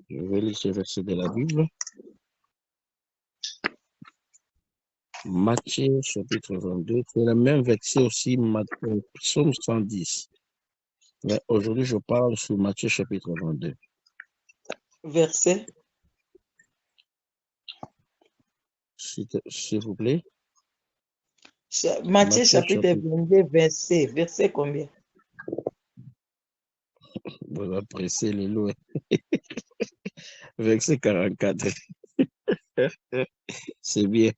Je vais lire ce verset de la Bible. Matthieu chapitre 22. C'est le même verset aussi, Psaume 110. Mais aujourd'hui, je parle sur Matthieu chapitre 22. Verset. S'il vous plaît. Matthieu chapitre 22, verset. Verset combien? Vous appréciez les lois. Verset 44. C'est bien.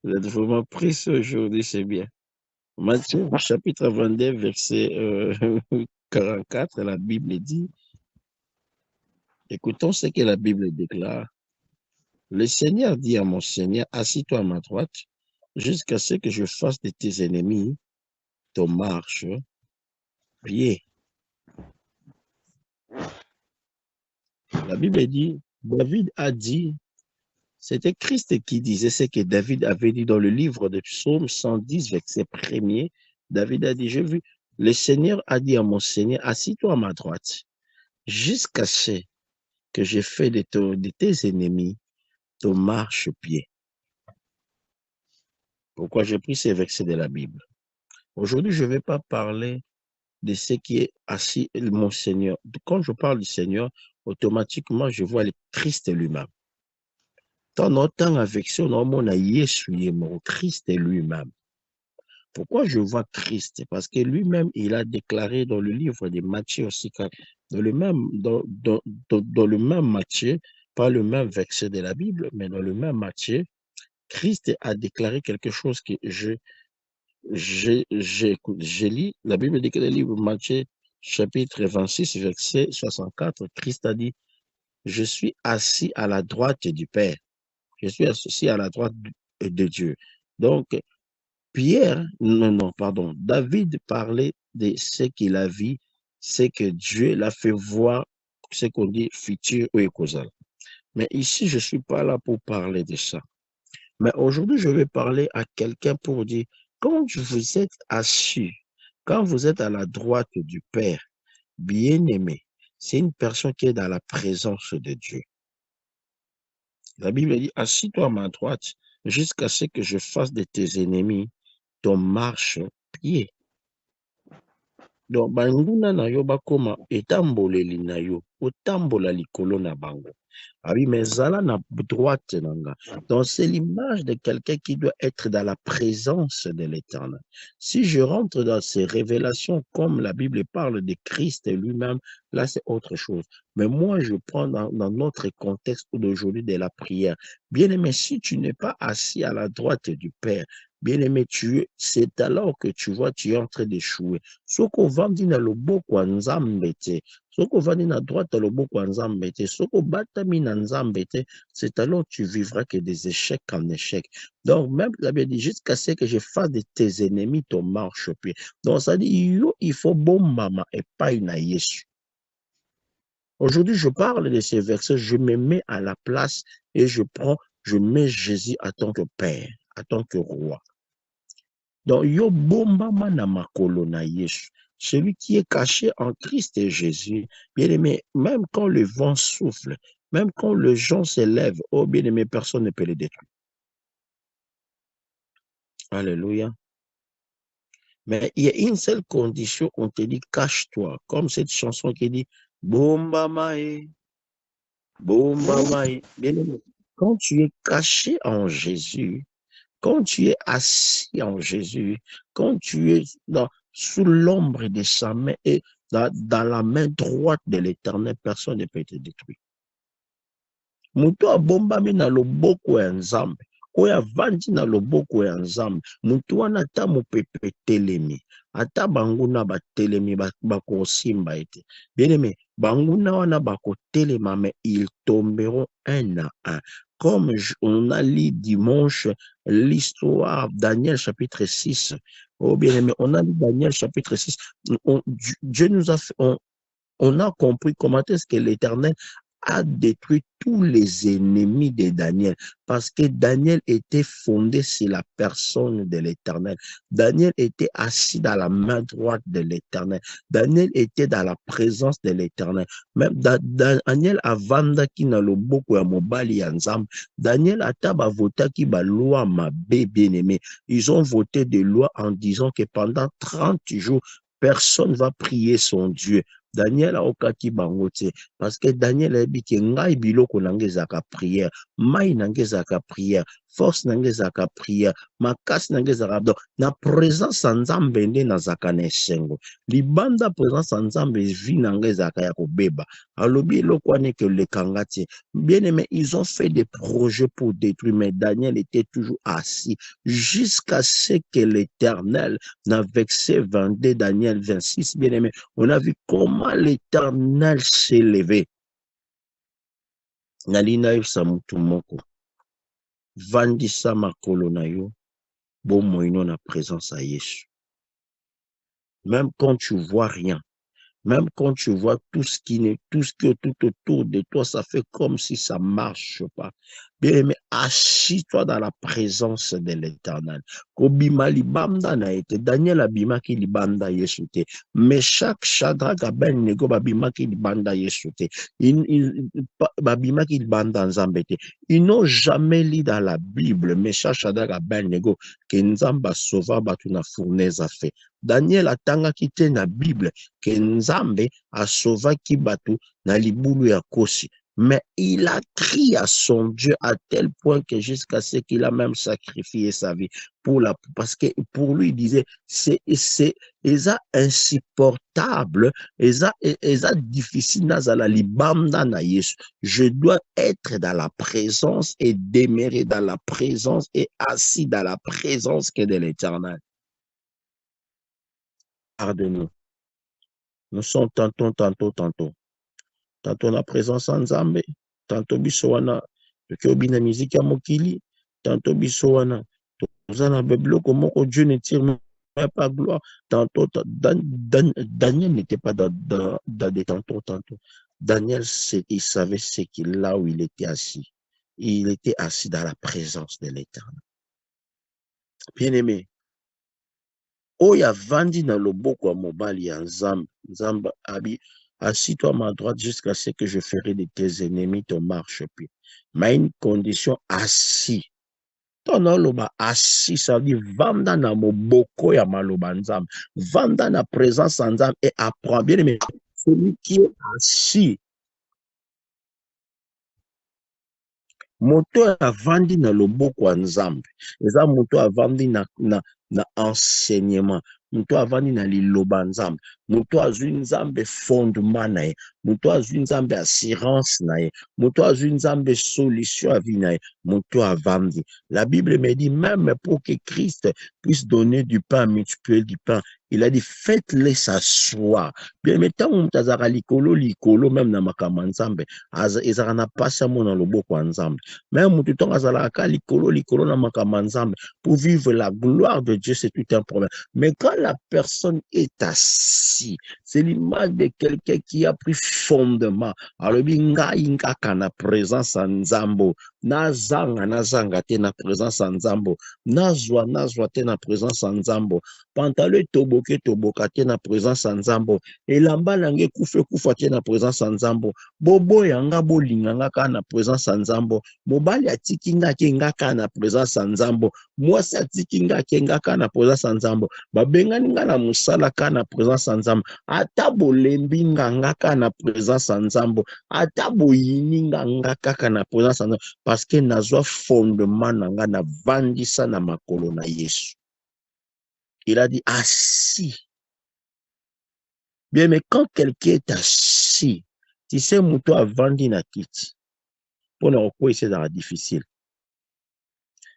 Vous êtes vraiment précieux aujourd'hui, c'est bien. Matthieu chapitre 22, verset 44, la Bible dit, écoutons ce que la Bible déclare. Le Seigneur dit à mon Seigneur, assis-toi à ma droite, jusqu'à ce que je fasse de tes ennemis ton marche-pied. La Bible dit, David a dit, c'était Christ qui disait ce que David avait dit dans le livre de Psaume 110, verset 1er. David a dit, j'ai vu, le Seigneur a dit à mon Seigneur, assis-toi à ma droite, jusqu'à ce que j'ai fait de tes ennemis ton marche-pied. Pourquoi j'ai pris ces versets de la Bible? Aujourd'hui, je ne vais pas parler de ce qui est assis, mon Seigneur. Quand je parle du Seigneur, automatiquement, je vois le Christ lui-même. Tant avec ce nom, on a Yeshua, mon Christ lui-même. Pourquoi je vois Christ? Parce que lui-même, il a déclaré dans le livre de Matthieu aussi, dans le même Matthieu, pas le même verset de la Bible, mais dans le même Matthieu, Christ a déclaré quelque chose que je lis. La Bible dit que le livre de Matthieu, chapitre 26, verset 64, Christ a dit, je suis assis à la droite du Père. Je suis assis à la droite de Dieu. Donc, David parlait de ce qu'il a vu, ce que Dieu l'a fait voir, ce qu'on dit futur ou causal. Mais ici, je ne suis pas là pour parler de ça. Mais aujourd'hui, je vais parler à quelqu'un pour dire, quand vous êtes assis, quand vous êtes à la droite du Père, bien-aimé, c'est une personne qui est dans la présence de Dieu. La Bible dit, assis-toi à ma droite, jusqu'à ce que je fasse de tes ennemis ton marche-pied. Donc, banguna na yo bakoma etamboleli na yo, otambola likolo na bango. Ah oui, mais zala na droite nanga. Donc, c'est l'image de quelqu'un qui doit être dans la présence de l'Éternel. Si je rentre dans ces révélations, comme la Bible parle de Christ lui-même, là, c'est autre chose. Mais moi, je prends dans notre contexte d'aujourd'hui de la prière. Bien-aimé, si tu n'es pas assis à la droite du Père, bien-aimé, c'est alors que tu vois, tu es en train d'échouer. Ce qu'on va dire dans le beau quoi, ce qu'on va dire à droite, le beau quoi, ce qu'on batami na nzambete, c'est alors que tu vivras que des échecs en échecs. Donc, même la Bible dit, jusqu'à ce que je fasse de tes ennemis ton marche-pied. Donc, ça dit, il faut bon maman et pas une Yesu. Aujourd'hui, je parle de ces versets, je me mets à la place et je mets Jésus en tant que Père, en tant que Roi. Donc, yo bombama na makolo na Yesu. Celui qui est caché en Christ et Jésus, bien-aimé, même quand le vent souffle, même quand le gens s'élève, oh bien-aimé, personne ne peut le détruire. Alléluia. Mais il y a une seule condition, on te dit cache-toi, comme cette chanson qui dit bombamae, bombamae. Bien-aimé, quand tu es caché en Jésus, quand tu es assis en Jésus, quand tu es sous l'ombre de sa main et dans la main droite de l'Éternel, personne ne peut te détruire. Mutu abombami na loboko ya Nzambe, oyo avandi na loboko ya Nzambe, mutu wana ata mopepe telemi, ata banguna batelemi bakosimba ete. Bien-aimé, banguna wana bakotelema, mais ils tomberont un à un. Comme on a lu dimanche l'histoire Daniel chapitre 6. Oh bien-aimé, on a lu Daniel chapitre 6. Dieu nous a fait, on a compris comment est-ce que l'Éternel a détruit tous les ennemis de Daniel, parce que Daniel était fondé sur la personne de l'Éternel. Daniel était assis dans la main droite de l'Éternel. Daniel était dans la présence de l'Éternel. Même Daniel avandaki na loboko ya mobali ya Nzambe. Daniel ataba votaki ba loi mabe bien-aimé. Ils ont voté des lois en disant que pendant 30 jours, personne va prier son Dieu. Daniel a okaki bango te, parce que Daniel a dit que ngai biloko nange zaka prière, mai nange zaka prière, force nange zaka prière, makas nange zaka donc na présence Nzambe nde na zaka na esengo. Libanda présence Nzambe vi nange zaka ya kobeba. Alobi eloko ane ke le kangati. Bien aimé, ils ont fait des projets pour détruire, mais Daniel était toujours assis jusqu'à ce que l'Éternel n'a vexé 22 Daniel 26. Bien aimé, on a vu comment l'Éternel s'est levé. Nalina yusa mutu moko. Vandisa makolo na yo. Bon moino na présence à Yesu. Même quand tu vois rien. Même quand tu vois tout ce qui est tout autour de toi, ça fait comme si ça marche pas. Bien aimé, assis-toi dans la présence de l'Éternel. Kobima libanda na ete. Daniel abima ki libanda yesute. Meshach, Shadrach, Abednego babima ki libanda yesute. Babima ki libanda nzambete. Ils n'ont jamais lu dans la Bible, Meshach, Shadrach, Abednego, que Nzamba sauva batu na fournaise a fait. Daniel atanga kite na Bible que Nzambe a sauvé ki batu na libulu ya kosi. Mais il a crié à son Dieu à tel point que jusqu'à ce qu'il a même sacrifié sa vie parce que pour lui il disait c'est insupportable, difficile nazala libanda na Yesu. Je dois être dans la présence et demeurer dans la présence et assis dans la présence que de l'Éternel. Pardonne-nous. Nous sommes tantôt la présence en Nzambe, tantôt bisoana, toki na musique ya mokili, tantôt bisoana, tozana bebloko moko Dieu ne tire même pas gloire, tantôt Daniel n'était pas dans des tantôt. Daniel, il savait ce qu'il là où il était assis. Il était assis dans la présence de l'Éternel. Bien-aimé, Oya vandi na loboko ya mobali ya Nzambe abi assis-toi à ma droite jusqu'à ce que je ferai de tes ennemis ton marchepied. Mais une condition assis. Ton oloba assis, ça dit vanda na moboko ya maloba Nzambe. Vanda na présence Nzambe et apprends bien, mais celui qui est assis. Moto avandi na loboko ya Nzambe. Eza moto avandi na enseignement. Moto avandi na liloba Nzambe. Moto azwi Nzambe fondement na ye. Moto azwi Nzambe assurance na ye. Moto azwi Nzambe solution à vie na ye. Moto avandi. La Bible me dit même pour que Christ puisse donner du pain, multiplier du pain, il a dit faites-les s'asseoir. Bien, mais tant que tazara likolo même na makama Nzambe, ezara na pasa mo na loboko ya Nzambe. Même mutu tonga zalaka likolo na makama Nzambe, pour vivre la gloire de Dieu, c'est tout un problème. Mais quand la personne est assise, c'est l'image de quelqu'un qui a pris fondement. Alors, binga inga kana présence en Nzambo, nazanga te na présence en Nzambo, nazwa te na présence en Nzambo, pantalon toboka te na présence en Nzambo, elamba nange kufa te na présence en Nzambo, bobo yanga bolinganga ka na présence en Nzambo, mobali atikinga ke ngaka na présence en Nzambo, mwasi atikinga ke ngaka na présence en Nzambo, babengani nga na musala ka na présence en Nzambo, ata bolembi ngaka na présence en Nzambo, ata boyini ngaka na présence en Nzambo, parce que nazwa fondement nanga na vandisa na makolo na Yesu. Il a dit assis. Bien, mais quand quelqu'un est assis, tu sais, mouton a vendu na kiti. Pour nous, c'est difficile.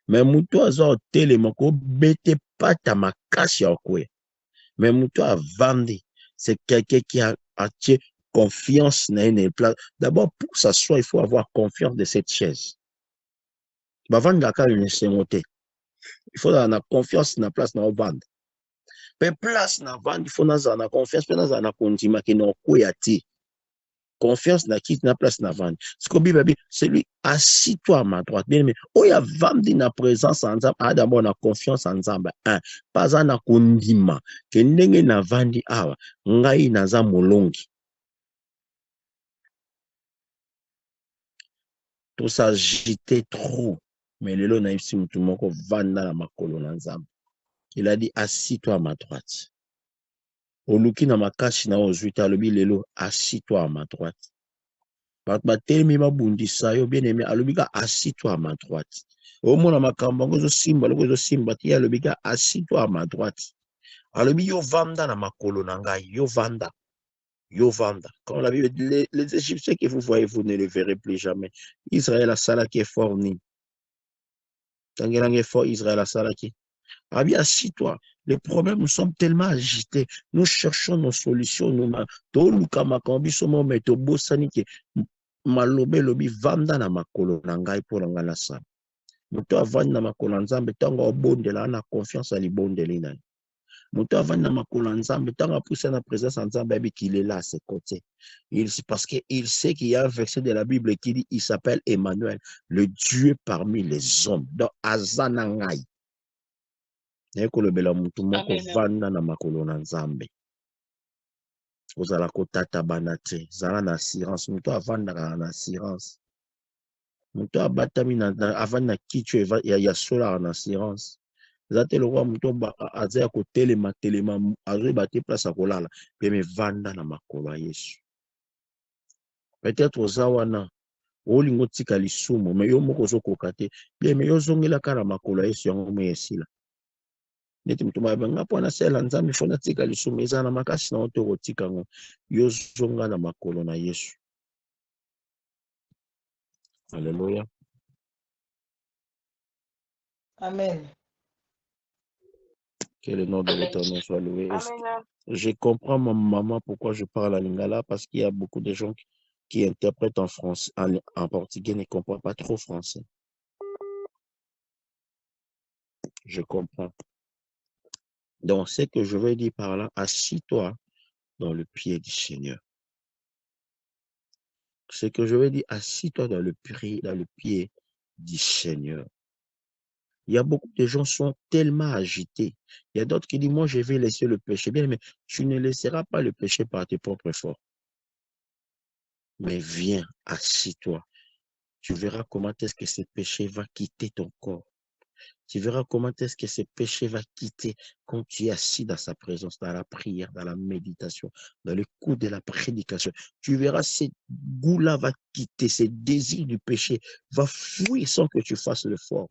Mais mouton a zoté les moko, bête pas ta macasse ya okwe. Mais mouton a vendu. C'est quelqu'un qui a confiance dans une place. D'abord, pour s'asseoir, il faut avoir confiance de cette chaise. Avant de il faut avoir confiance dans la place dans la vente. Mais place na vente, il faut avoir confiance dans la condima qui n'a pas été. confiance na kiti na place na vandi. Ce que Bible dit, c'est lui, assis-toi à ma droite. Bien aimé, oh ya vandi na présence en Nzambe, a d'abord na confiance en Nzambe. Pas na kondima, ke ndenge na vandi awa, ngai naza molongi. Tout ça j'étais trop. Mais lelo na ipsi mutu moko vanda na makolo na Nzambe. Il a dit, assis-toi à ma droite. Oluki na makasi na ozuita alobi lelo, assis-toi à ma droite. Batelemi babundisa yo bien aimé alobika assis-toi à ma droite. Au mona makambo ngo zo simba loko zo simba ti alobika assis-toi à ma droite. Alobi yo vanda na makolo na ngai, yo vanda. Yo vanda. Quand la Bible dit les Égyptiens que vous voyez, vous ne les verrez plus jamais. Israël a sala qui est fort ni. Tangelang est fort, Israël a sala qui. Abi assis-toi. Les problèmes nous sommes tellement agités. Nous cherchons nos solutions. Nous toluka makambi somo meto bosani ke malobe lobi vanda na makolo na ngai po na ngala sa. Moto avandi na makolo nzambe tango obondela na confiance à libondeli nani. Moto avandi na makolo nzambe tango poussa na présence nzambe abi qu'il est là à ses côtés. Parce qu'il sait qu'il y a un verset de la Bible qui dit il s'appelle Emmanuel, le Dieu parmi les hommes. Donc azana ngai. Nekolobela mutu moko vanda na makolo na nzambe. Ozala kotata banate, zala na assurance, mutu avandaka na assurance. Mutu abatami na avandi na kitu ya sola na assurance. Zate le roi mutu azaya kotelema telema azoyeba te place akolala pe me vanda na makolo ya Yesu. Peut-être oza wana olingo tika lisumu me yo moko ozokoka te bien me yo zongelaka na makolo ya Yesu yango mo esila. Neti mutu mabanga po na sela nzambe fona tika lisumu eza na makasi na oto kotika ngo yo zonga na makolo na Yesu. Alléluia. Amen. Que le nom de l'Éternel soit loué. Je comprends ma maman pourquoi je parle à lingala parce qu'il y a beaucoup de gens qui interprètent en français, en portugais ne comprennent pas trop français. Je comprends. Donc, ce que je veux dire par là, assis-toi dans le pied du Seigneur. Ce que je veux dire, assis-toi dans le pied du Seigneur. Il y a beaucoup de gens qui sont tellement agités. Il y a d'autres qui disent, moi, je vais laisser le péché. Bien, mais tu ne laisseras pas le péché par tes propres efforts. Mais viens, assis-toi. Tu verras comment est-ce que ce péché va quitter ton corps. Tu verras comment est-ce que ce péché va quitter quand tu es assis dans sa présence, dans la prière, dans la méditation, dans le coup de la prédication. Tu verras ce goût-là va quitter, ce désir du péché va fuir sans que tu fasses l'effort.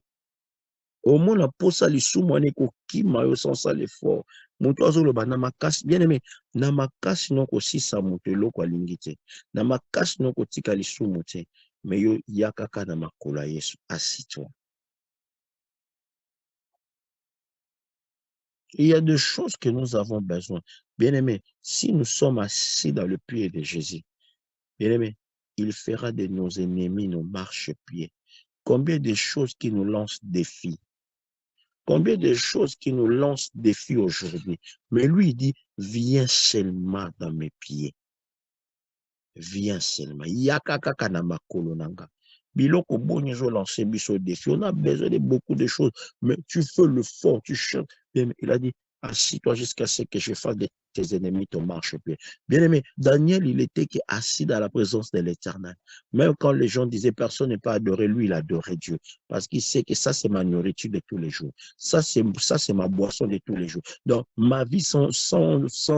Au moins, la posa lisumu aneko kima yo sans ça l'effort. Moto azoloba na makasi bien aimé, na makasi noko sisa moto eloko alingi te. Na makasi noko tika lisumu te. Mais yo yakaka na makolo ya Yesu, assis-toi. Il y a des choses que nous avons besoin. Bien-aimé, si nous sommes assis dans le pied de Jésus, bien-aimé, il fera de nos ennemis nos marchepieds. Combien de choses qui nous lancent défi? Combien de choses qui nous lancent défi aujourd'hui? Mais lui, il dit, viens seulement dans mes pieds. Viens seulement. Yakakaka na makolo nanga. Biloko boni zo lancer biso défi. On a besoin de beaucoup de choses, mais tu fais le fort, tu chantes. Il a dit, assis-toi jusqu'à ce que je fasse de tes ennemis ton marchepied. Bien aimé, Daniel, il était assis dans la présence de l'Éternel. Même quand les gens disaient personne n'est pas adoré, lui, il adorait Dieu. Parce qu'il sait que ça, c'est ma nourriture de tous les jours. Ça, c'est ma boisson de tous les jours. Donc, ma vie sans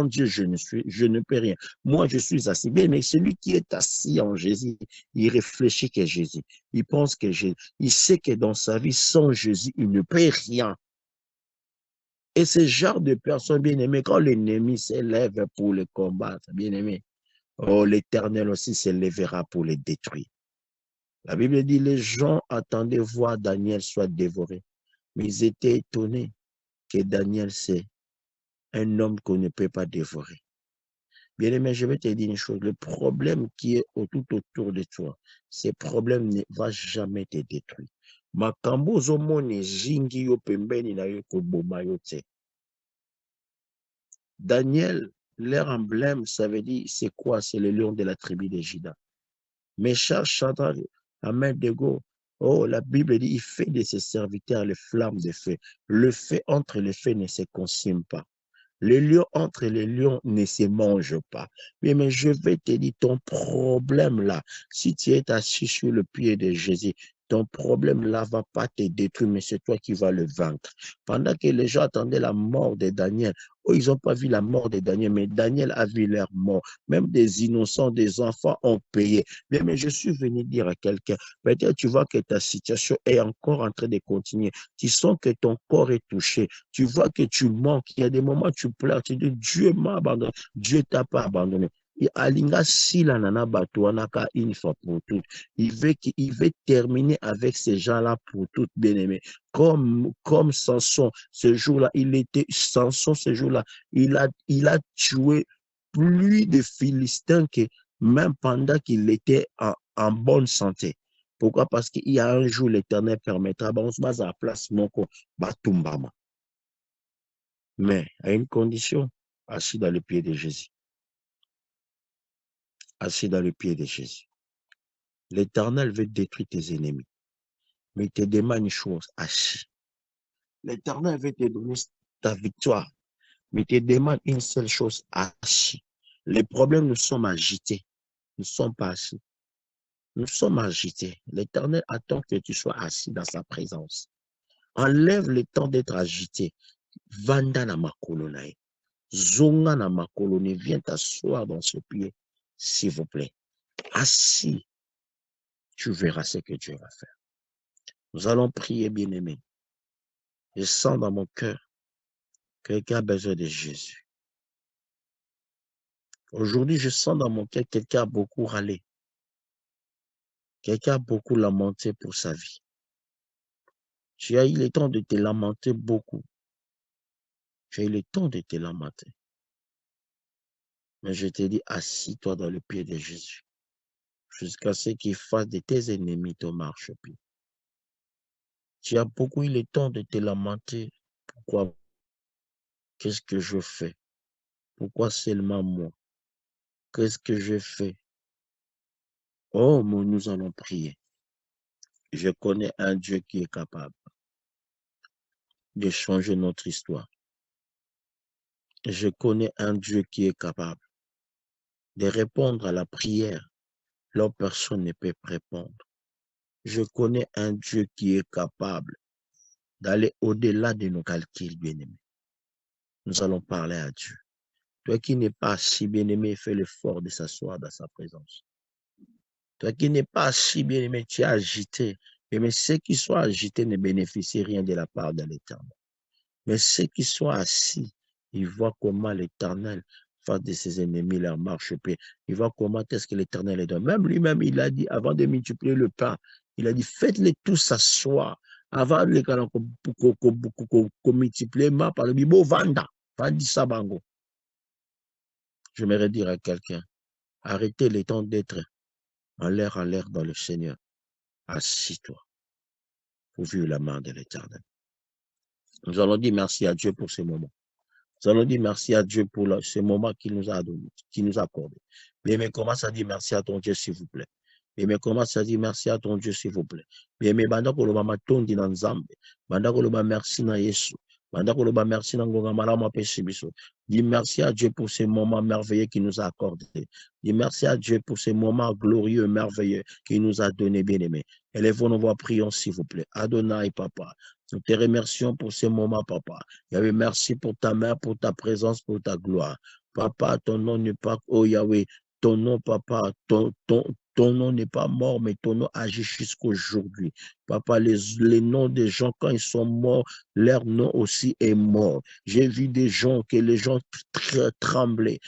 Dieu, je ne peux rien. Moi, je suis assis. Bien, mais celui qui est assis en Jésus, il réfléchit que Jésus. Il pense que Jésus. Il sait que dans sa vie, sans Jésus, il ne peut rien. Et ce genre de personnes, bien aimées, quand l'ennemi s'élève pour les combattre, bien aimé, oh, l'Éternel aussi s'élèvera pour les détruire. La Bible dit, les gens attendaient voir Daniel soit dévoré. Mais ils étaient étonnés que Daniel, c'est un homme qu'on ne peut pas dévorer. Bien aimé, je vais te dire une chose, le problème qui est tout autour de toi, ce problème ne va jamais te détruire. Makambo zomone zingi yo pembeni na yo koboma yo te. Daniel Leur emblème, ça veut dire, c'est quoi? C'est le lion de la tribu de Juda. Meshach, Shadrach, Abednego. Oh, la Bible dit, il fait de ses serviteurs les flammes de feu. Le feu entre les feux ne se consume pas. Le lion entre les lions ne se mange pas. Mais je vais te dire, ton problème là, si tu es assis sur le pied de Jésus, ton problème là va pas te détruire, mais c'est toi qui vas le vaincre. Pendant que les gens attendaient la mort de Daniel, oh, ils n'ont pas vu la mort de Daniel, mais Daniel a vu leur mort. Même des innocents, des enfants ont payé. Mais je suis venu dire à quelqu'un, peut-être tu vois que ta situation est encore en train de continuer. Tu sens que ton corps est touché. Tu vois que tu manques. Il y a des moments où tu pleures. Tu dis, Dieu m'a abandonné. Dieu t'a pas abandonné. Et Alinga Sila Nana Batouanaka une fois pour toutes. Il veut terminer avec ces gens-là pour toutes, bien-aimés. Comme Samson, ce jour-là, Samson, ce jour-là, il a tué plus de Philistins que même pendant qu'il était en bonne santé. Pourquoi? Parce qu'il y a un jour, l'Éternel permettra, on se base à la place, moko, batumbama. Mais à une condition, assis dans le pied de Jésus. Assis dans le pied de Jésus. L'Éternel veut détruire tes ennemis. Mais il te demande une chose, assis. L'Éternel veut te donner ta victoire. Mais il te demande une seule chose, assis. Les problèmes, nous sommes agités. Nous ne sommes pas assis. Nous sommes agités. L'Éternel attend que tu sois assis dans sa présence. Enlève le temps d'être agité. Vanda na makolonae. Zonga na makolone. Viens t'asseoir dans ce pied, s'il vous plaît. Assis, tu verras ce que Dieu va faire. Nous allons prier, bien-aimés. Je sens dans mon cœur que quelqu'un a besoin de Jésus. Aujourd'hui, je sens dans mon cœur que quelqu'un a beaucoup râlé. Quelqu'un a beaucoup lamenté pour sa vie. Tu as eu le temps de te lamenter beaucoup. Tu as eu le temps de te lamenter. Mais je te dis, assis-toi dans le pied de Jésus. Jusqu'à ce qu'il fasse de tes ennemis ton marchepied. Tu as beaucoup eu le temps de te lamenter. Pourquoi? Qu'est-ce que je fais? Pourquoi seulement moi? Qu'est-ce que je fais? Oh, mais nous allons prier. Je connais un Dieu qui est capable de changer notre histoire. Je connais un Dieu qui est capable de répondre à la prière là où personne ne peut répondre. Je connais un Dieu qui est capable d'aller au-delà de nos calculs, bien-aimés. Nous allons parler à Dieu. Toi qui n'es pas si bien-aimé, fais l'effort de s'asseoir dans sa présence. Toi qui n'es pas si bien-aimé, tu es agité. Mais ceux qui sont agités ne bénéficient rien de la part de l'Éternel. Mais ceux qui sont assis, ils voient comment l'Éternel face de ses ennemis leur marche-pied. Ils voient comment est-ce que l'Éternel est donné. Même lui-même, il a dit, avant de multiplier le pain, il a dit, faites-les tous s'asseoir. Avant de multiplier par le bibo vanda. Vandi sabango. J'aimerais dire à quelqu'un, arrêtez le temps d'être en l'air dans le Seigneur. Assis-toi pour vivre la main de l'Éternel. Nous allons dire merci à Dieu pour ce moment. Nous allons dire merci à Dieu pour ce moment qu'il nous a donné, qu'il nous a accordé. Mais commence à dire merci à ton Dieu, s'il vous plaît. Mais commence à dire merci à ton Dieu, s'il vous plaît. Mais banda koloba matondi na nzambe. Banda koloba merci na Yesu. Banda koloba merci na ngonga malama pesi biso. Dis merci à Dieu pour ce moment merveilleux qu'il nous a accordé. Dis merci à Dieu pour ce moment glorieux, merveilleux qu'il nous a donné, bien-aimé. Élèvons nos voix, prions, s'il vous plaît. Adonai, Papa. Nous te remercions pour ce moment, Papa. Yahweh, merci pour ta main, pour ta présence, pour ta gloire. Papa, ton nom n'est pas, oh Yahweh, ton nom, Papa, ton nom n'est pas mort, mais ton nom agit jusqu'aujourd'hui. Papa, les noms des gens, quand ils sont morts, leur nom aussi est mort. J'ai vu des gens, que les gens tremblaient.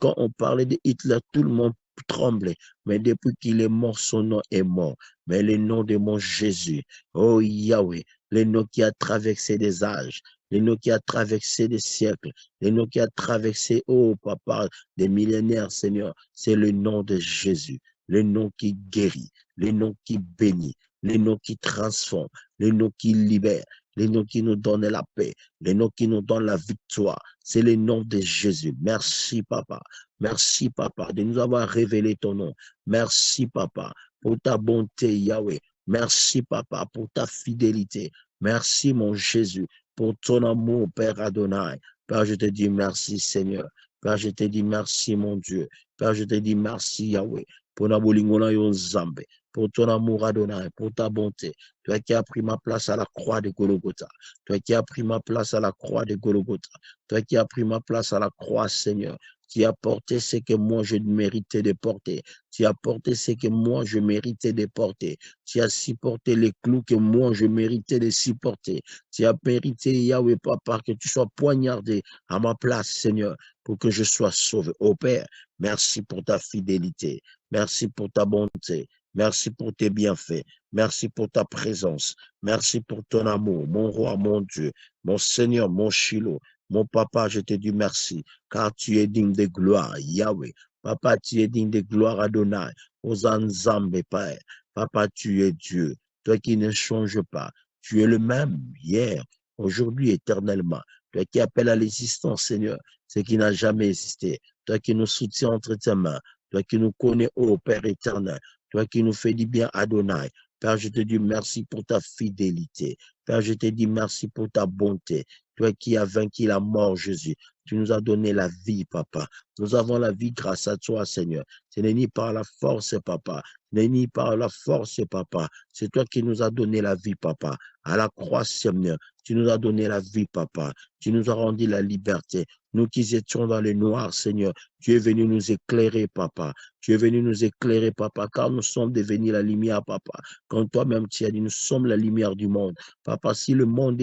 Quand on parlait de Hitler, tout le monde tremblait. Mais depuis qu'il est mort, son nom est mort. Mais le nom de mon Jésus, oh Yahweh, le nom qui a traversé des âges, le nom qui a traversé des siècles, le nom qui a traversé, oh Papa, des millénaires, Seigneur, c'est le nom de Jésus, le nom qui guérit, le nom qui bénit, les noms qui transforment, les noms qui libèrent, les noms qui nous donnent la paix, les noms qui nous donnent la victoire. C'est le nom de Jésus. Merci, Papa. Merci, Papa, de nous avoir révélé ton nom. Merci, Papa, pour ta bonté, Yahweh. Merci, Papa, pour ta fidélité. Merci, mon Jésus, pour ton amour, Père Adonai. Père, je te dis merci, Seigneur. Père, je te dis merci, mon Dieu. Père, je te dis merci, Yahweh, pour na bolingona yo Nzambe, pour ton amour, Adonai, pour ta bonté. Toi qui as pris ma place à la croix de Golgotha. Toi qui as pris ma place à la croix de Golgotha. Toi qui as pris ma place à la croix, Seigneur. Tu as porté ce que moi je méritais de porter. Tu as porté ce que moi je méritais de porter. Tu as supporté les clous que moi je méritais de supporter. Tu as mérité, Yahweh, Papa, que tu sois poignardé à ma place, Seigneur, pour que je sois sauvé. Oh Père, merci pour ta fidélité. Merci pour ta bonté. Merci pour tes bienfaits. Merci pour ta présence. Merci pour ton amour, mon roi, mon Dieu, mon Seigneur, mon Shiloh. Mon papa, je te dis merci, car tu es digne de gloire, Yahweh. Papa, tu es digne de gloire, Adonai. Ozanzambe, Père. Papa, tu es Dieu, toi qui ne changes pas. Tu es le même hier, aujourd'hui, éternellement. Toi qui appelles à l'existence, Seigneur, ce qui n'a jamais existé. Toi qui nous soutiens entre tes mains. Toi qui nous connais, ô Père éternel. Toi qui nous fais du bien, Adonai. Père, je te dis merci pour ta fidélité. Père, je te dis merci pour ta bonté. Toi qui as vaincu la mort, Jésus. Tu nous as donné la vie, Papa. Nous avons la vie grâce à toi, Seigneur. Ce n'est ni par la force, Papa. Ce n'est ni par la force, Papa. C'est toi qui nous as donné la vie, Papa. À la croix, Seigneur. Tu nous as donné la vie, Papa. Tu nous as rendu la liberté. Nous qui étions dans le noir, Seigneur, tu es venu nous éclairer, Papa. Tu es venu nous éclairer, Papa, car nous sommes devenus la lumière, Papa. Quand toi-même tu as dit, nous sommes la lumière du monde. Papa, si le monde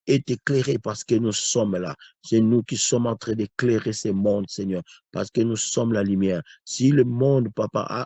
est éclairé parce que nous sommes là. C'est nous qui sommes en train d'éclairer ce monde, Seigneur, parce que nous sommes la lumière. Si le monde, Papa,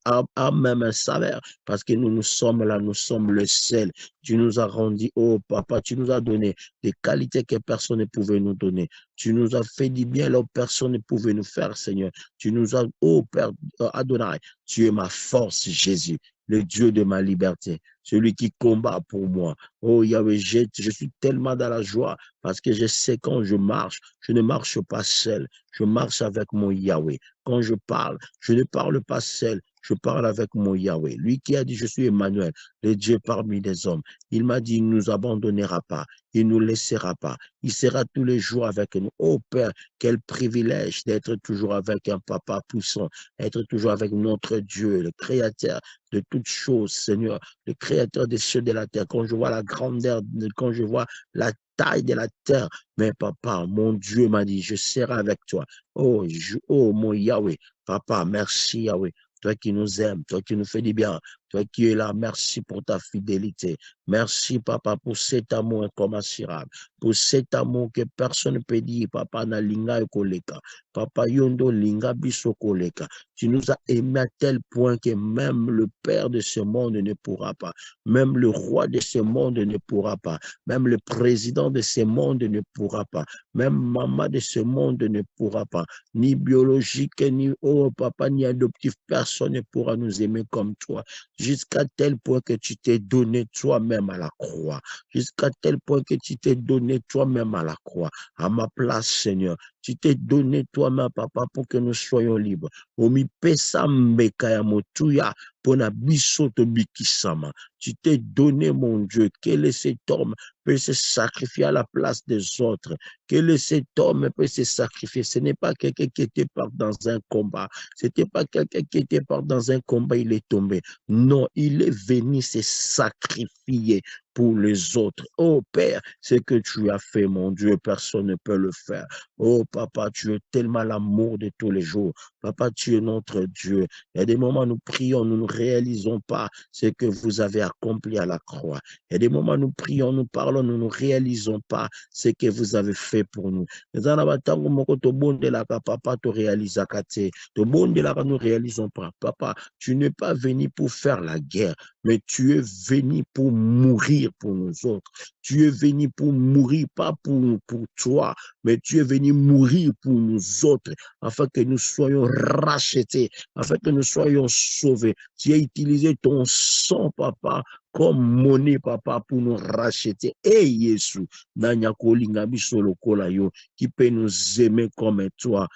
a même un salaire, parce que nous sommes là, nous sommes le sel. Tu nous as rendu, oh Papa, tu nous as donné des qualités que personne ne pouvait nous donner. Tu nous as fait du bien là où personne ne pouvait nous faire, Seigneur. Tu nous as, oh Père Adonai, tu es ma force, Jésus, le Dieu de ma liberté, celui qui combat pour moi. Oh Yahweh, je suis tellement dans la joie parce que je sais quand je marche, je ne marche pas seul, je marche avec mon Yahweh. Quand je parle, je ne parle pas seul, je parle avec mon Yahweh. Lui qui a dit, je suis Emmanuel, le Dieu parmi les hommes. Il m'a dit, il ne nous abandonnera pas, il ne nous laissera pas. Il sera tous les jours avec nous. Oh Père, quel privilège d'être toujours avec un papa puissant, être toujours avec notre Dieu, le Créateur de toutes choses, Seigneur, le Créateur des cieux et de la terre. Quand je vois la grandeur, quand je vois la taille de la terre, mais papa, mon Dieu m'a dit, je serai avec toi. Oh, oh mon Yahweh, papa, merci Yahweh. Toi qui nous aimes, toi qui nous fais du bien, toi qui es là, merci pour ta fidélité. Merci, Papa, pour cet amour incommensurable, pour cet amour que personne ne peut dire, Papa, na linga e koleka. Papa, yondo linga biso koleka. Tu nous as aimés à tel point que même le Père de ce monde ne pourra pas, même le roi de ce monde ne pourra pas, même le président de ce monde ne pourra pas, même maman de ce monde ne pourra pas, ni biologique, ni, oh Papa, ni adoptif, personne ne pourra nous aimer comme toi, jusqu'à tel point que tu t'es donné toi-même à la croix, jusqu'à tel point que tu t'es donné toi-même à la croix, à ma place, Seigneur. Tu t'es donné toi-même, Papa, pour que nous soyons libres. Omi pesa mbeka ya motuya pona biso to bikisama. Tu t'es donné, mon Dieu. Quel est cet homme peut se sacrifier à la place des autres? Quel est cet homme peut se sacrifier? Ce n'est pas quelqu'un qui était part dans un combat. C'était pas quelqu'un qui était part dans un combat, il est tombé. Non, il est venu se sacrifier pour les autres. Oh Père, ce que tu as fait, mon Dieu, personne ne peut le faire. Oh Papa, tu es tellement l'amour de tous les jours. Papa, tu es notre Dieu. Il y a des moments où nous prions, nous ne réalisons pas ce que vous avez accompli à la croix. Il y a des moments où nous prions, nous parlons, nous ne réalisons pas ce que vous avez fait pour nous. Papa, tu réalises nous réalisons pas. Papa, tu n'es pas venu pour faire la guerre, mais tu es venu pour mourir pour nous autres. Tu es venu pour mourir, pas pour toi, mais tu es venu mourir pour nous autres, afin que nous soyons rachetés, afin que nous soyons sauvés. Tu as utilisé ton sang, papa, comme monnaie, papa, pour nous racheter. Et Jésus, qui peut nous aimer comme toi,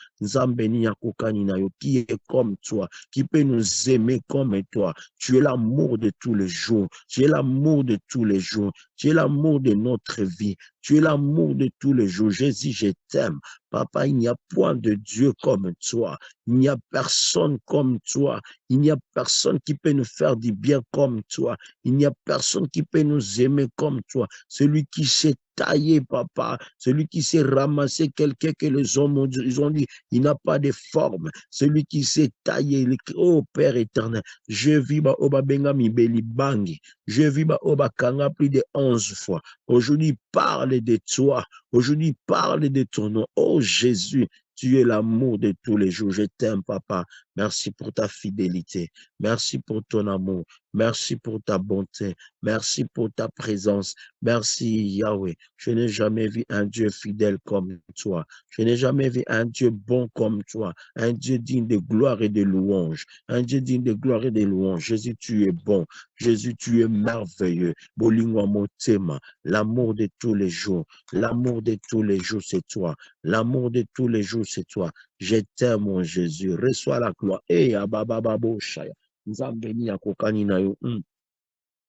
qui est comme toi, qui peut nous aimer comme toi. Tu es l'amour de tous les jours. Tu es l'amour de tous les jours. Tu es l'amour de notre vie. Tu es l'amour de tous les jours. Jésus, je t'aime. Papa, il n'y a point de Dieu comme toi. Il n'y a personne comme toi. Il n'y a personne qui peut nous faire du bien comme toi. Il n'y a personne qui peut nous aimer comme toi. Celui qui s'est taillé, papa, celui qui s'est ramassé, quelqu'un que les hommes ils ont dit, il n'a pas de forme. Celui qui s'est taillé, oh Père éternel, je vis Oba Bengami Beli Bangi, je vis Oba Kanga plus de 11 fois. Aujourd'hui, parle de toi. Aujourd'hui, parle de ton nom. Oh Jésus, tu es l'amour de tous les jours. Je t'aime, papa. Merci pour ta fidélité. Merci pour ton amour. Merci pour ta bonté. Merci pour ta présence. Merci, Yahweh. Je n'ai jamais vu un Dieu fidèle comme toi. Je n'ai jamais vu un Dieu bon comme toi. Un Dieu digne de gloire et de louange. Un Dieu digne de gloire et de louange. Jésus, tu es bon. Jésus, tu es merveilleux. Bolingwa Motema, l'amour de tous les jours. L'amour de tous les jours, c'est toi. L'amour de tous les jours, c'est toi. Je t'aime, mon Jésus. Reçois la gloire. Eh, abababo shaya. Nzambeni ya kokani na yo.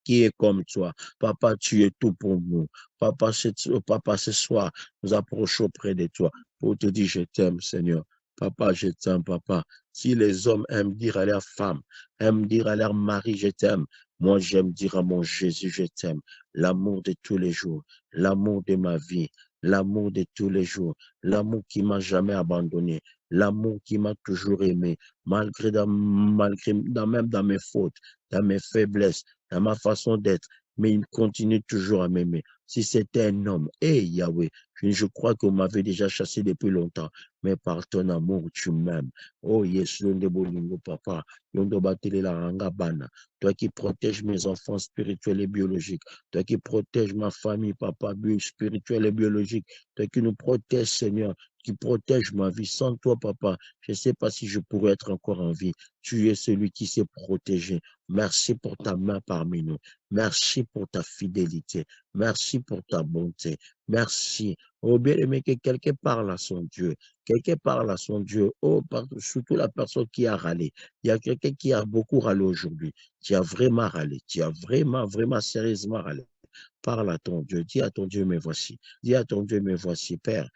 Qui est comme toi. Papa, tu es tout pour nous. Papa, ce soir, nous approchons près de toi pour te dire, je t'aime, Seigneur. Papa, je t'aime, papa. Si les hommes aiment dire à leur femme, aiment dire à leur mari, je t'aime, moi, j'aime dire à mon Jésus, je t'aime. L'amour de tous les jours, l'amour de ma vie, l'amour de tous les jours, l'amour qui m'a jamais abandonné, l'amour qui m'a toujours aimé, malgré même dans mes fautes, dans mes faiblesses, dans ma façon d'être, mais il continue toujours à m'aimer. Si c'était un homme, Yahweh, je crois qu'on m'avait déjà chassé depuis longtemps, mais par ton amour, tu m'aimes. Oh, yes, papa, toi qui protèges mes enfants spirituels et biologiques, toi qui protèges ma famille, papa, spirituelle et biologique, toi qui nous protèges, Seigneur, qui protège ma vie. Sans toi, papa, je ne sais pas si je pourrais être encore en vie. Tu es celui qui s'est protégé. Merci pour ta main parmi nous. Merci pour ta fidélité. Merci pour ta bonté. Merci. Oh, bien-aimé, que quelqu'un parle à son Dieu. Quelqu'un parle à son Dieu. Oh, surtout la personne qui a râlé. Il y a quelqu'un qui a beaucoup râlé aujourd'hui. Qui a vraiment râlé. Qui a vraiment, vraiment sérieusement râlé. Parle à ton Dieu. Dis à ton Dieu, me voici. Dis à ton Dieu, me voici, Père.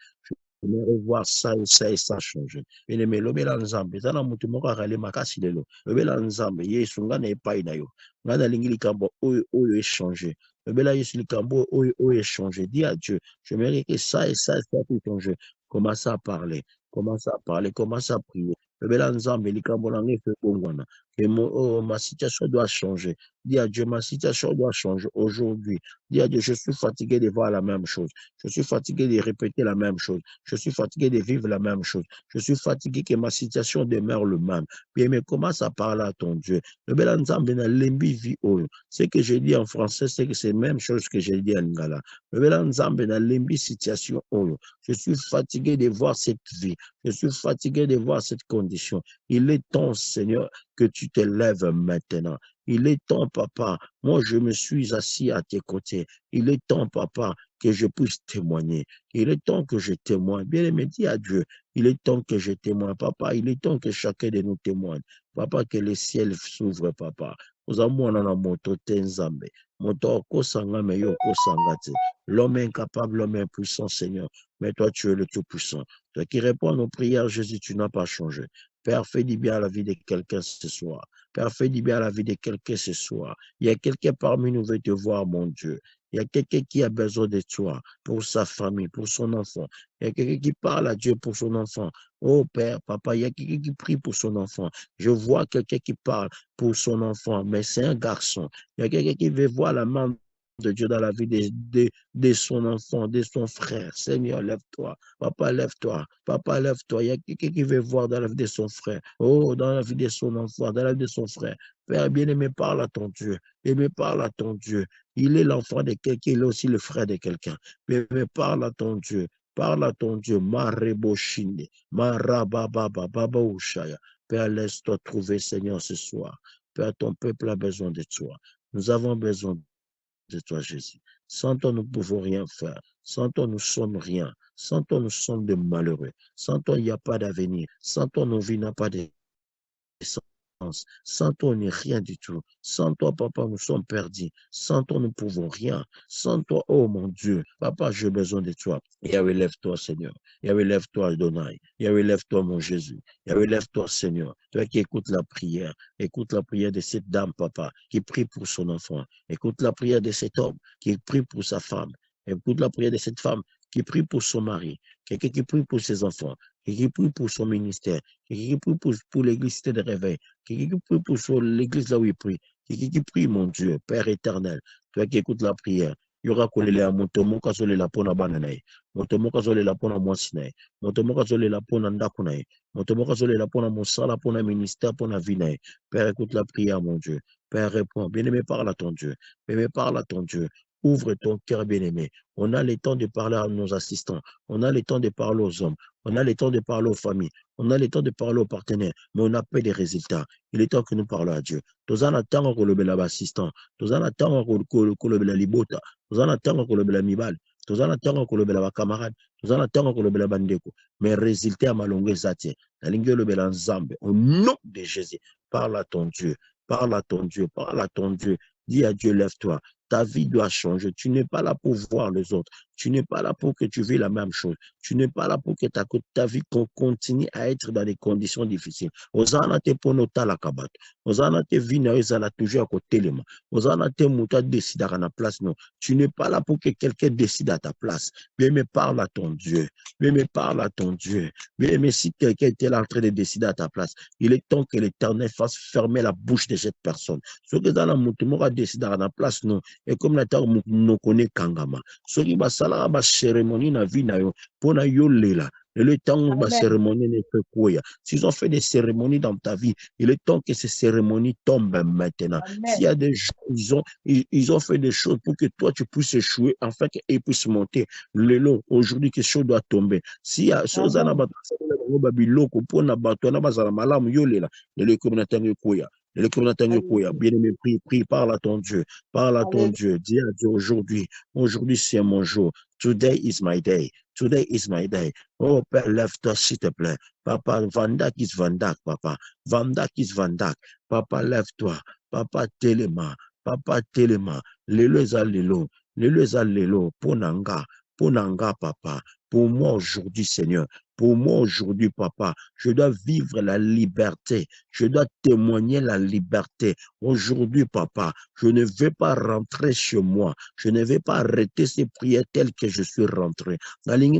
J'aimerais voir ça et ça changer. Bien-aimé, lobela nzambe, zana mutu moko akale makasi lelo. Lobela nzambe, yesu nga na epai na yo. Nga na lingi likambo oyo échanger. Lobela yesu likambo oyo échanger. Dis à Dieu, j'aimerais que ça et ça puisse changer. Commence à parler, commence à parler, commence à prier. Lobela nzambe likambo na ngai fe bongwana. Que ma situation doit changer. Dis à Dieu, ma situation doit changer aujourd'hui. Dis à Dieu, je suis fatigué de voir la même chose. Je suis fatigué de répéter la même chose. Je suis fatigué de vivre la même chose. Je suis fatigué que ma situation demeure le même. Bien, mais commence à parler à ton Dieu. Le bel ensemble na lembi vi oyo. Ce que je dis en français, c'est que c'est la même chose que je dis en lingala. Le bel ensemble na lembi situation oyo. Je suis fatigué de voir cette vie. Je suis fatigué de voir cette condition. Il est temps, Seigneur, que tu te lèves maintenant. Il est temps, papa. Moi, je me suis assis à tes côtés. Il est temps, papa, que je puisse témoigner. Il est temps que je témoigne. Bien aimé, dis à Dieu, il est temps que je témoigne. Papa, il est temps que chacun de nous témoigne. Papa, que le ciel s'ouvre, papa. Nous avons un moto tenzambe. Moto kosanga me yo kosangate. L'homme incapable, l'homme impuissant, Seigneur. Mais toi, tu es le tout-puissant. Toi qui réponds à nos prières, Jésus, tu n'as pas changé. Père, fais du bien à la vie de quelqu'un ce soir. Père, fais du bien à la vie de quelqu'un ce soir. Il y a quelqu'un parmi nous qui veut te voir, mon Dieu. Il y a quelqu'un qui a besoin de toi pour sa famille, pour son enfant. Il y a quelqu'un qui parle à Dieu pour son enfant. Oh Père, papa, il y a quelqu'un qui prie pour son enfant. Je vois quelqu'un qui parle pour son enfant, mais c'est un garçon. Il y a quelqu'un qui veut voir la main de Dieu dans la vie de son enfant, de son frère. Seigneur, lève-toi. Papa, lève-toi. Papa, lève-toi. Il y a quelqu'un qui veut voir dans la vie de son frère. Oh, dans la vie de son enfant, dans la vie de son frère. Père bien-aimé, parle à ton Dieu. Aimé, parle à ton Dieu. Il est l'enfant de quelqu'un, il est aussi le frère de quelqu'un. Mais parle à ton Dieu. Parle à ton Dieu. Mareboshinde. Marababa, Baba Ushaya. Père, laisse-toi trouver, Seigneur, ce soir. Père, ton peuple a besoin de toi. Nous avons besoin de toi, Jésus. Sans toi, nous ne pouvons rien faire. Sans toi, nous sommes rien. Sans toi, nous sommes des malheureux. Sans toi, il n'y a pas d'avenir. Sans toi, nos vies n'ont pas de sens. Sans toi, on n'est rien du tout. Sans toi, papa, nous sommes perdus. Sans toi, nous ne pouvons rien. Sans toi, oh mon Dieu, papa, j'ai besoin de toi. Yahweh, lève-toi, Seigneur. Yahweh, lève-toi, Adonai. Yahweh, lève-toi, mon Jésus. Yahweh, lève-toi, Seigneur. Toi qui écoutes la prière. Écoute la prière de cette dame, papa, qui prie pour son enfant. Écoute la prière de cet homme qui prie pour sa femme. Écoute la prière de cette femme qui prie pour son mari. Quelqu'un qui prie pour ses enfants. Quelqu'un qui prie pour son ministère. Quelqu'un qui prie pour l'église de réveil. Quelqu'un qui prie pour l'église là où il prie. Quelqu'un qui prie, mon Dieu, Père éternel. Toi qui écoutes la prière. Il y aura kolele ya moto moko azolela mpona bana na ye, moto moko azolela mpona mwasi na ye, moto moko azolela mpona ndako na ye, moto moko azolela mpona mosala, mpona ministère, mpona vie na ye. Père, écoute la prière, mon Dieu. Père, réponds. Bien-aimé, parle à ton Dieu. Bien-aimé, parle à ton Dieu. Ouvre ton cœur, bien-aimé. On a le temps de parler à nos assistants. On a le temps de parler aux hommes. On a le temps de parler aux familles. On a le temps de parler aux partenaires. Mais on n'a pas de résultats. Il est temps que nous parlons à Dieu. Tozana tango kolobela assistant. Tozana tango kolobela libota. Tozana tango kolobela mibal. Tozana tango kolobela camarade. Tozana tango kolobela bandeko. Mais résultat à malongwe zate. La ligne kolobela nzambe. Au nom de Jésus. Parle à ton Dieu. Parle à ton Dieu. Parle à ton Dieu. Dis à Dieu, lève-toi. Ta vie doit changer. Tu n'es pas là pour voir les autres. Tu n'es pas là pour que tu vis la même chose. Tu n'es pas là pour que ta vie continue à être dans des conditions difficiles. Ozana te pono tala kabat. Ozana te vie na ezala toujours à côté de moi. Ozana te muta décide à la place. Non. Tu n'es pas là pour que quelqu'un décide à ta place. Mais parle à ton Dieu. Mais parle à ton Dieu. Mais si quelqu'un était là en train de décider à ta place, il est temps que l'Éternel fasse fermer la bouche de cette personne. Ce que dans la mutumora décide à la place, non. Et comme la terre nous connaît Kangama. Ce qui va salara ba cérémonie na vie na yo pour na yo lela. Le temps ba cérémonie ne fait quoi. S'ils ont fait des cérémonies dans ta vie, il est temps que ces cérémonies tombent maintenant. S'il y a des gens, ils ont fait des choses pour que toi tu puisses échouer, afin qu'ils puissent monter. Le long, aujourd'hui, quelque chose doit tomber. S'il y a chose à la babiloko pour na bato na bazala malamu yo lela, le communauté quoi. Bien-aimé, prie, parle à ton Dieu, parle à ton Dieu, dis à Dieu aujourd'hui, c'est mon jour, today is my day, today is my day. Oh Père, lève-toi s'il te plaît, papa, Vandak is Vandak, papa, Vandak is Vandak, papa, lève-toi, papa, téléma, lelo za lelo, ponanga, papa, pour moi aujourd'hui, Seigneur. Pour moi aujourd'hui, papa, je dois vivre la liberté. Je dois témoigner la liberté. Aujourd'hui, papa, je ne vais pas rentrer chez moi. Je ne vais pas arrêter ces prières telles que je suis rentré. Là, il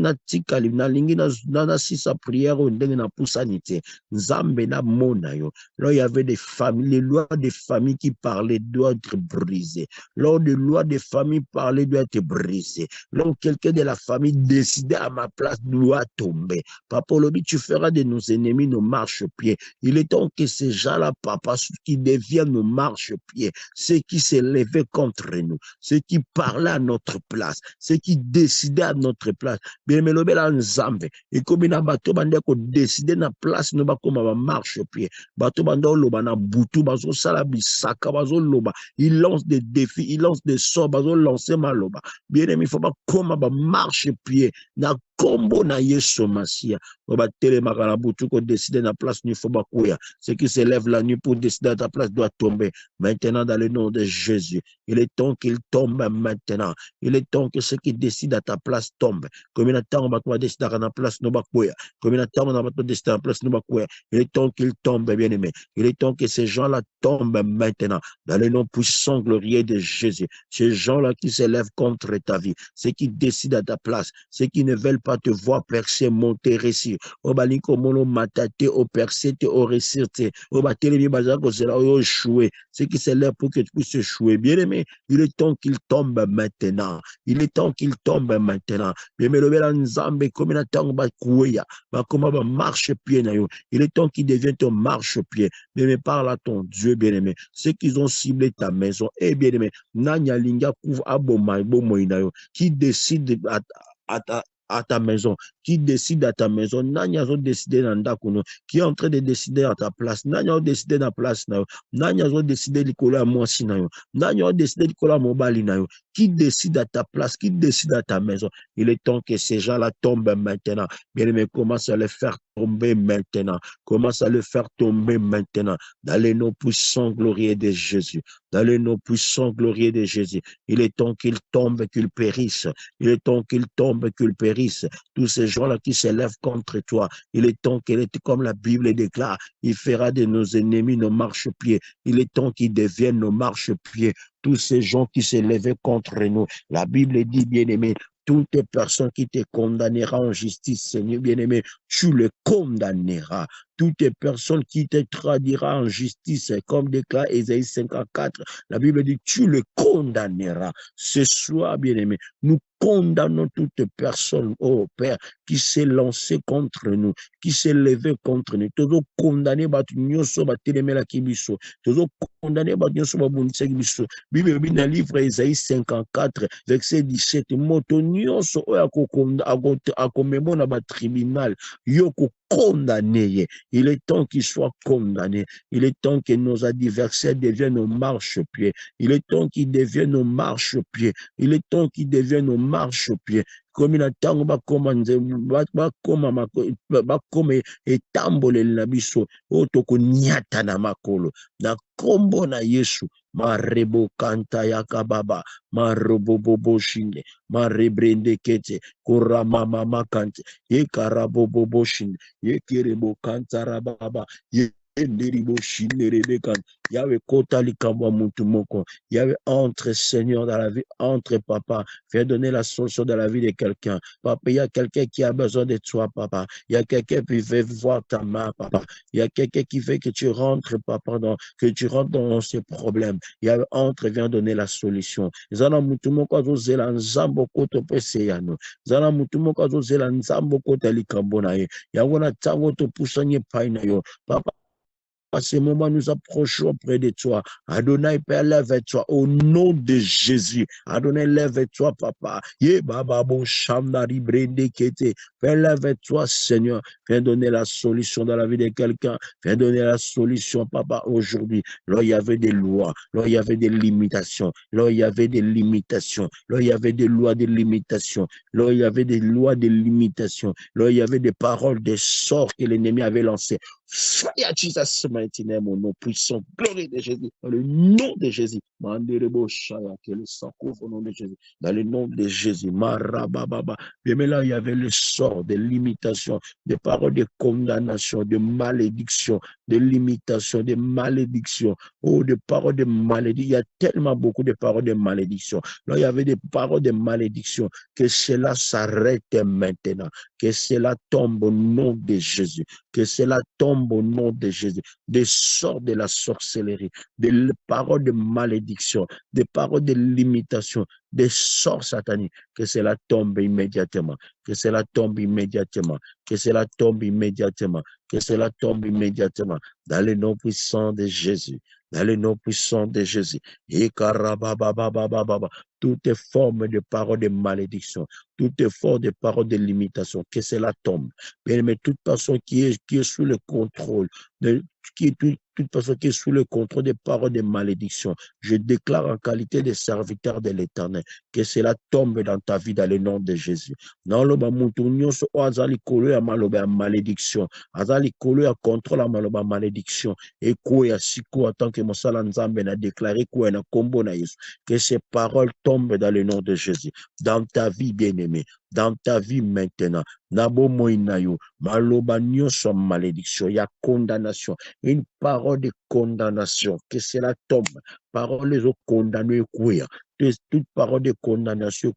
y avait des familles, les lois des familles qui parlaient doivent être brisées. Lors des lois des familles parlaient doivent être brisées. Lorsque quelqu'un de la famille décidait à ma place doit tomber. Papa, tu feras de nos ennemis nos marchepieds. Il est temps que ces gens-là, papa, qui deviennent nos marchepieds, ceux qui s'élevaient contre nous, ceux qui parlaient à notre place, ceux qui décidaient à notre place. Bien, mais le bel ensemble, et comme il a bateau, bande ko décider na place, nous ba comme un marchepied. Bateau bande loba na butu, bazo salabi saka, bazo loba. Il lance des défis, il lance des sorts, bazo lancer ma loba. Bien, mais il faut pas comme un marchepied. Na combo na yeso masia oba tele makarabutu ko décider na place ni faut bakuya ceux qui se lèvent la nuit pour décider à ta place doit tomber maintenant dans le nom de Jésus. Il est temps qu'il tombe maintenant. Il est temps que ceux qui décident à ta place tombent. Comme il attend on va décider à ta place no bakuya comme il attend on va décider à ta place no bakuya. Il est temps qu'il tombe, bien aimé. Il est temps que ces gens-là tombent maintenant dans le nom puissant glorieux de Jésus. Ces gens-là qui se lèvent contre ta vie, ceux qui décident à ta place, ceux qui ne veulent pas te voir percer, monter, réussir. Jésus. Obaliko mono matate, au persete, au resirte, au batelemi bazako, c'est là où échoué. Ce qui s'élève pour que tu puisses échouer. Bien-aimé, il est temps qu'il tombe maintenant. Il est temps qu'il tombe maintenant. Bien-aimé, le bel Nzambe, comme il attend, comment marche-pied. Il est temps qu'il devienne ton marche-pied. Bien-aimé, parle à ton Dieu, bien-aimé. Ceux qui ont ciblé ta maison, eh bien-aimé, Nanya Linga couvre Abomai, Bomoinayo, qui décide à ta maison, qui décide à ta maison, Nanya ont décidé dans Ndakuno, qui est en train de décider à ta place, Nanya ont décidé dans la place, Nanya ont décidé de coller à moi, Nanya ont décidé de coller à Mobali, qui décide à ta place, qui décide à ta maison. Il est temps que ces gens-là tombent maintenant. Bien-aimé, commence à les faire tomber maintenant. Commence à le faire tomber maintenant. Dans les noms puissants glorieux de Jésus. Dans les noms puissants glorieux de Jésus. Il est temps qu'ils tombent, qu'ils périssent. Il est temps qu'ils tombent, qu'ils périssent. Tous ces gens-là qui s'élèvent contre toi. Il est temps qu'il est comme la Bible déclare. Il fera de nos ennemis nos marchepieds. Il est temps qu'ils deviennent nos marchepieds. Tous ces gens qui s'élevaient contre nous. La Bible dit, bien-aimé, toutes les personnes qui te condamnera en justice, Seigneur bien-aimé, tu le condamneras. Toutes les personnes qui te tradira en justice, comme déclare Ésaïe 54, la Bible dit, tu le condamneras. Ce soir, bien-aimé, nous condamnons toute personne, oh Père, qui s'est lancée contre nous, qui s'est levée contre nous. Tous condamnés, tous condamnés, Bible dans le livre Ésaïe 54, verset 17, moto nyonso oyo akomemona ba tribunal yoko condamné. Il est temps qu'il soit condamné. Il est temps que nos adversaires deviennent nos marchepieds. Il est temps qu'ils deviennent nos marchepieds. Il est temps qu'ils deviennent nos marchepieds. Comme il attend, bakoma etambole na biso otoko nyata na makolo na kombo na Yesu. Marebo kanta yakababa, marobobobo shinde, marebrende kete, kurama mama kante, yekarabobobo shinde, yekerebo kanta rababa, yenderibo shinde rebekan. Yahweh kota likamba muntu moko. Yahweh entre Seigneur dans la vie, entre papa, fais donner la solution dans la vie de quelqu'un. Papa, il y a quelqu'un qui a besoin de toi, papa. Il y a quelqu'un qui veut voir ta main, papa. Il y a quelqu'un qui veut que tu rentres, papa, que tu rentres dans ses problèmes. Il y a entre, viens donner la solution. Zana mutumoko azozela nzambo koto pese yano. Zana mutumoko azozela nzambo koto likambo na ye. Yango na tango to pusanye pai na yo. Papa, à ce moment, nous approchons près de toi. Adonai, Père, lève-toi au nom de Jésus. Adonai, lève-toi, papa. Père, lève-toi, Seigneur. Viens donner la solution dans la vie de quelqu'un. Viens donner la solution, papa, aujourd'hui. Là, il y avait des lois. Là, il y avait des limitations. Là, il y avait des limitations. Là, il y avait des lois de limitation. Là, il y avait des lois de limitation. Là, il y avait des paroles, des sorts que l'ennemi avait lancés. Fire Jesus mighty name, au nom puissant, gloire de Jésus, dans le nom de Jésus, que le sang couvre au nom de Jésus, dans le nom de Jésus, Marababa. Mais là, il y avait le sort de limitation, des paroles de condamnation, de malédiction, de limitation, de malédiction, oh, de paroles de malédiction. Il y a tellement beaucoup de paroles de malédiction. Là, il y avait des paroles de malédiction, que cela s'arrête maintenant, que cela tombe au nom de Jésus, que cela tombe au nom de Jésus, des sorts de la sorcellerie, des paroles de malédiction, des paroles de limitation, des sorts sataniques, que cela tombe immédiatement, que cela tombe immédiatement, que cela tombe immédiatement, que cela tombe immédiatement, dans le nom puissant de Jésus, dans le nom puissant de Jésus. Toutes les formes de paroles de malédiction, toutes les formes de paroles de limitation, que cela tombe. Mais toute personne qui est sous le contrôle, toute personne qui est sous le contrôle des paroles de malédiction, je déclare en qualité de serviteur de l'Éternel que cela tombe dans ta vie dans le nom de Jésus. Non, le mamutunyoso azali kolo ya maloba ya malédiction, azali kolo ya contrôle ya maloba malédiction, et quoi ya siko en tant que mosala nzambe na déclaré quoi na kombo na Yesu, que ces paroles tombent dans le nom de Jésus, dans ta vie bien-aimée, dans ta vie maintenant. Nabo moinayo, maloba nyonso malédiction, ya condamnation, une parole de condamnation, que cela tombe, parole de condamnation, toute parole de condamnation,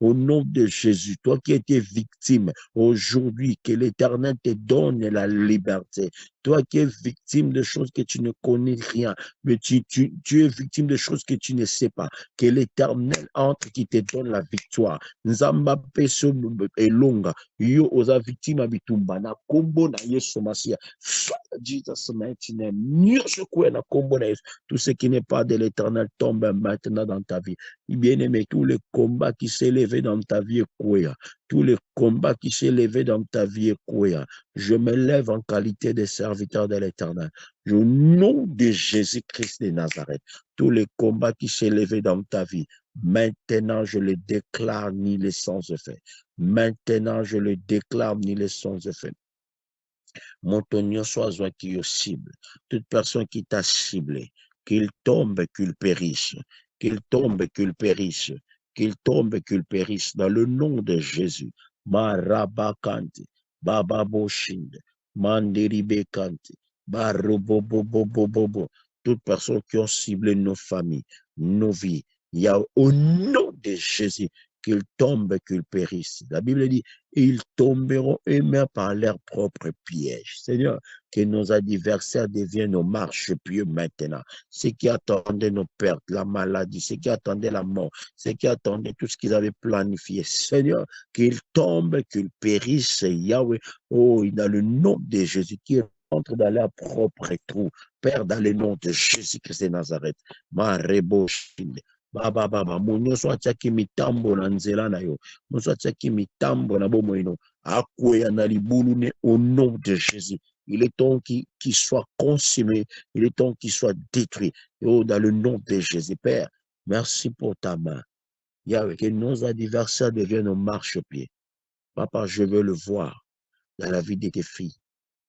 Au nom de Jésus, toi qui étais victime, aujourd'hui, que l'Éternel te donne la liberté. Toi qui es victime de choses que tu ne connais rien, mais tu es victime de choses que tu ne sais pas. Que l'Éternel entre qui te donne la victoire. Nzamba peso elonga. Yo oza victime abitumba na kombo na Yesu Masia. Father Jesus mighty name. Nyosho kwe na kombo na Yesu. Tout ce qui n'est pas de l'Éternel tombe maintenant dans ta vie. Bien-aimé, tous les combats qui s'est levé dans ta vie, quoi. Tous les combats qui s'est levé dans ta vie, quoi. Je me lève en qualité de serviteur de l'Éternel. Au nom de Jésus-Christ de Nazareth, tous les combats qui s'est levé dans ta vie, maintenant je les déclare ni les sans effet. Maintenant je les déclare ni les sans effet. Montonio soit qui cible. Toute personne qui t'a ciblé, qu'il tombe, qu'il périsse. Qu'il tombe, qu'il périsse. Qu'il tombe, qu'il périsse. Dans le nom de Jésus. Marabakante. Bababoshinde. Manderibekante. Barobobobobobobo. Toutes personnes qui ont ciblé nos familles, nos vies. Il y a au nom de Jésus qu'ils tombent, qu'ils périssent. La Bible dit, ils tomberont eux-mêmes par leur propre piège. Seigneur, que nos adversaires deviennent nos marchepieds maintenant. Ceux qui attendaient nos pertes, la maladie, ceux qui attendaient la mort, ceux qui attendaient tout ce qu'ils avaient planifié. Seigneur, qu'ils tombent, qu'ils périssent, Yahweh. Oh, dans le nom de Jésus, qui entre dans leur propre trou. Père, dans le nom de Jésus-Christ de Nazareth. Mareboshinde. Baba baba monyoso atiaki mitambo na nzela na yo monyoso atiaki mitambo na bomo ino akwea na libulu ne au nom de Jésus. Il est temps qu'il soit consumé, il est temps qu'il soit détruit. Oh, dans le nom de Jésus, Père, merci pour ta main. Yahweh, que nos adversaires deviennent nos marchepieds. Papa, je veux le voir dans la vie de tes filles,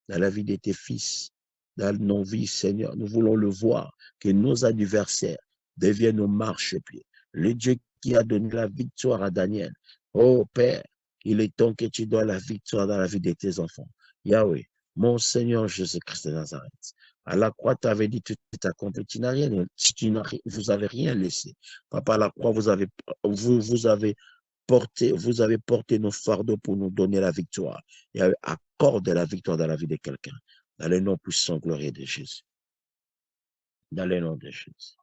dans la vie de tes fils, dans nos vies, Seigneur. Nous voulons le voir, que nos adversaires deviennent nos marchepieds. Le Dieu qui a donné la victoire à Daniel. Oh Père, il est temps que tu donnes la victoire dans la vie de tes enfants. Yahweh, mon Seigneur Jésus-Christ de Nazareth. À la croix, tu avais dit tout est accompli. Tu n'as rien, vous avez rien laissé. Papa, à la croix, vous avez porté nos fardeaux pour nous donner la victoire. Et accorde la victoire dans la vie de quelqu'un. Dans le nom puissant, glorieux de Jésus. Dans le nom de Jésus.